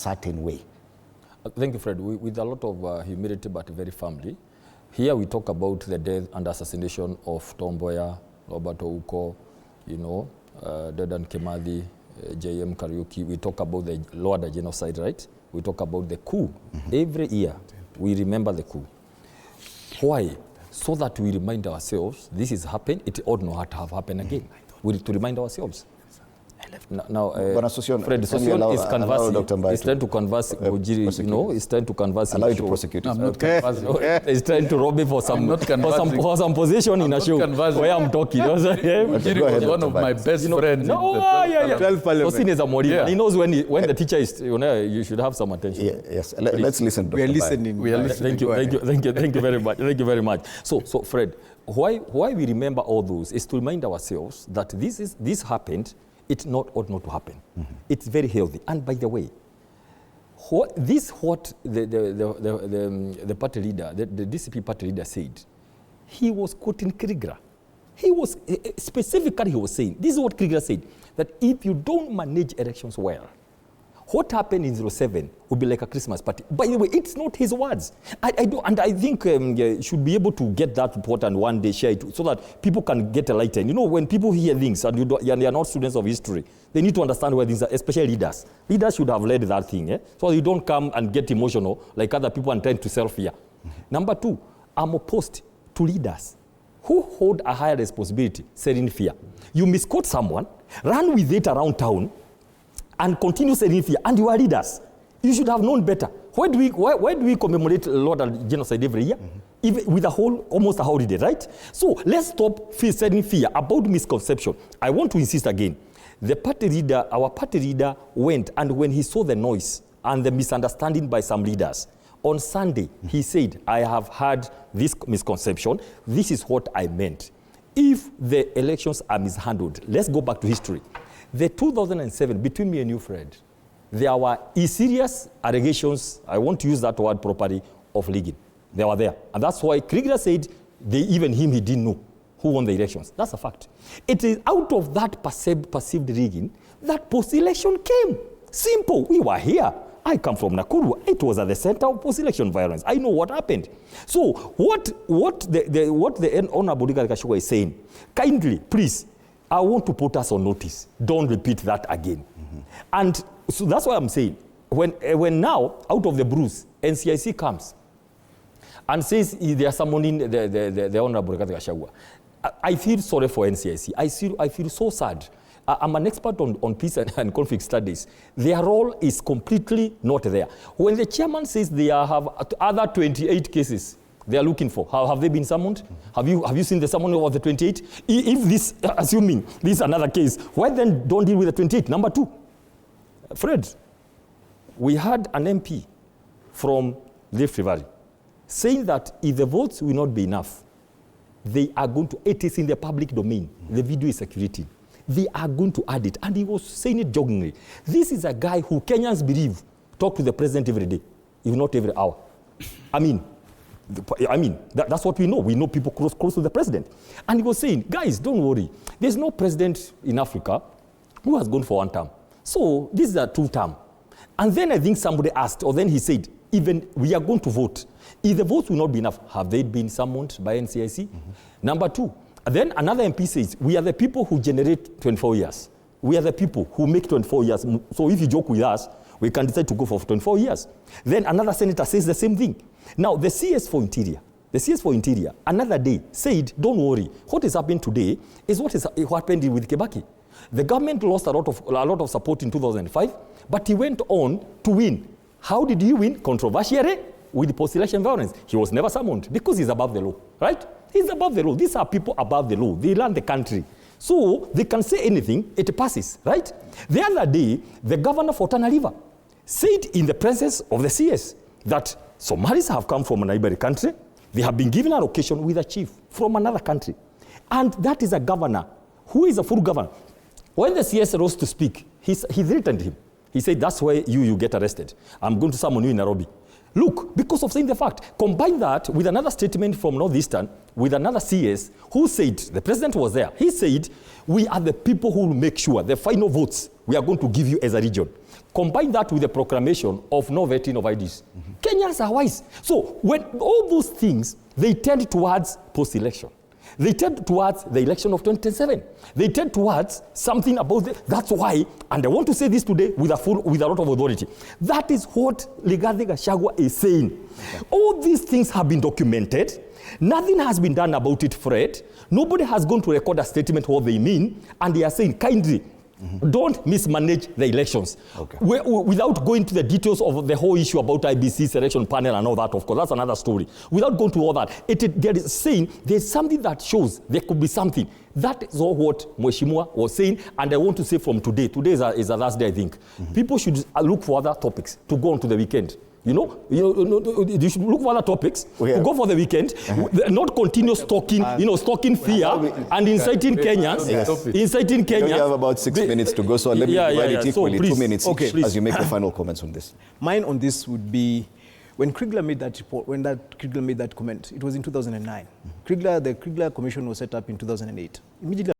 certain way. Thank you, Fred. With a lot of humility, but very firmly. Here we talk about the death and assassination of Tom Mboya, Robert Ouko, Dedan Kimathi, J.M. Kariuki. We talk about the Luanda genocide, right? We talk about the coup. Every year, we remember the coup. Why? So that we remind ourselves, this has happened, it ought not to have happened again. We need to remind ourselves. Now, Fred, Sosion is conversing. He's trying to converse. He's trying to converse. Allow you to prosecute. He's trying to rob me for some position in a show where I'm talking. Ujiri was one of my best friends. Sosin is a Moriba. He knows when the teacher is, you should have some attention. Yes, let's listen. We are listening. Thank you very much. Thank you very much. So Fred, why we remember all those is to remind ourselves that this happened. It ought not to happen. It's very healthy. And by the way, what the party leader, the DCP party leader said, he was quoting Kriegler. He was saying, this is what Kriegler said, that if you don't manage elections well, what happened in 07 would be like a Christmas party. By the way, it's not his words. I think you should be able to get that report and one day share it so that people can get enlightened. When people hear things and they are not students of history, they need to understand where things are, especially leaders. Leaders should have led that thing, so you don't come and get emotional like other people and trying to sell fear. Number two, I'm opposed to leaders who hold a higher responsibility, selling fear. You misquote someone, run with it around town, and continue selling fear, and you are leaders. You should have known better. Why do we commemorate a lot of genocide every year? Even with almost a holiday, right? So let's stop selling fear about misconception. I want to insist again. Our party leader went, and when he saw the noise and the misunderstanding by some leaders, on Sunday, he said, I have had this misconception. This is what I meant. If the elections are mishandled, let's go back to history. The 2007, between me and you, Fred, there were serious allegations, I want to use that word properly, of rigging. They were there. And that's why Kriegler said, he didn't know who won the elections. That's a fact. It is out of that perceived rigging that post-election came. Simple. We were here. I come from Nakuru. It was at the center of post-election violence. I know what happened. So what the Honorable Gachagua is saying, kindly, please, I want to put us on notice. Don't repeat that again. And so that's why I'm saying, when now, out of the bruise, NCIC comes and says they are summoning the Honorable Gachagua, I feel sorry for NCIC. I feel so sad. I'm an expert on peace and conflict studies. Their role is completely not there. When the chairman says they have other 28 cases they are looking for, have they been summoned? Have you seen the summoning of the 28? If this, assuming this is another case, why then don't deal with the 28? Number two, Fred, we had an MP from Rift Valley saying that if the votes will not be enough, they are going to, it is in the public domain, the video is circulating, they are going to add it. And he was saying it jokingly. This is a guy who Kenyans believe talk to the president every day, if not every hour. That's what we know. We know people close to the president. And he was saying, guys, don't worry. There's no president in Africa who has gone for one term. So this is a 2-term. And then I think somebody asked, or then he said, even we are going to vote. If the votes will not be enough, have they been summoned by NCIC? Number two, then another MP says, we are the people who generate 24 years. We are the people who make 24 years. So if you joke with us, we can decide to go for 24 years. Then another senator says the same thing. Now, the CS for Interior, another day said, don't worry. What is happening today is what happened with Kibaki. The government lost a lot of support in 2005, but he went on to win. How did he win? Controversially, with post-election violence. He was never summoned because he's above the law, right? He's above the law. These are people above the law. They run the country. So they can say anything, it passes, right? The other day, the governor for Tana River said in the presence of the CS that Somalis have come from a neighboring country. They have been given a location with a chief from another country. And that is a governor who is a full governor. When the CS rose to speak, he threatened him. He said, that's why you get arrested. I'm going to summon you in Nairobi. Look, because of saying the fact, combine that with another statement from Northeastern, with another CS, who said, the president was there, he said, we are the people who will make sure the final votes we are going to give you as a region. Combine that with the proclamation of no vetting of IDs. Kenyans are wise. So when all those things, they tend towards post-election. They tend towards the election of 2027. They tend towards something about that's why, and I want to say this today with a lot of authority. That is what Rigathi Gachagua is saying. Okay. All these things have been documented. Nothing has been done about it, Fred. Nobody has gone to record a statement what they mean, and they are saying kindly, don't mismanage the elections. Okay. Without going to the details of the whole issue about IBC selection panel and all that, of course, that's another story. Without going to all that, there is saying there's something that shows there could be something. That is all what Mheshimiwa was saying, and I want to say from today is the last day, I think. People should look for other topics to go on to the weekend. You should look for other topics to go for the weekend, not continue stalking, stalking fear and inciting Kenyans. Inciting Kenyans. We have about 6 minutes to go, so let me divide it equally, so 2 minutes each, as you make the final comments on this. Mine on this would be, when Kriegler made that report, Kriegler made that comment, it was in 2009. The Kriegler Commission was set up in 2008. Immediately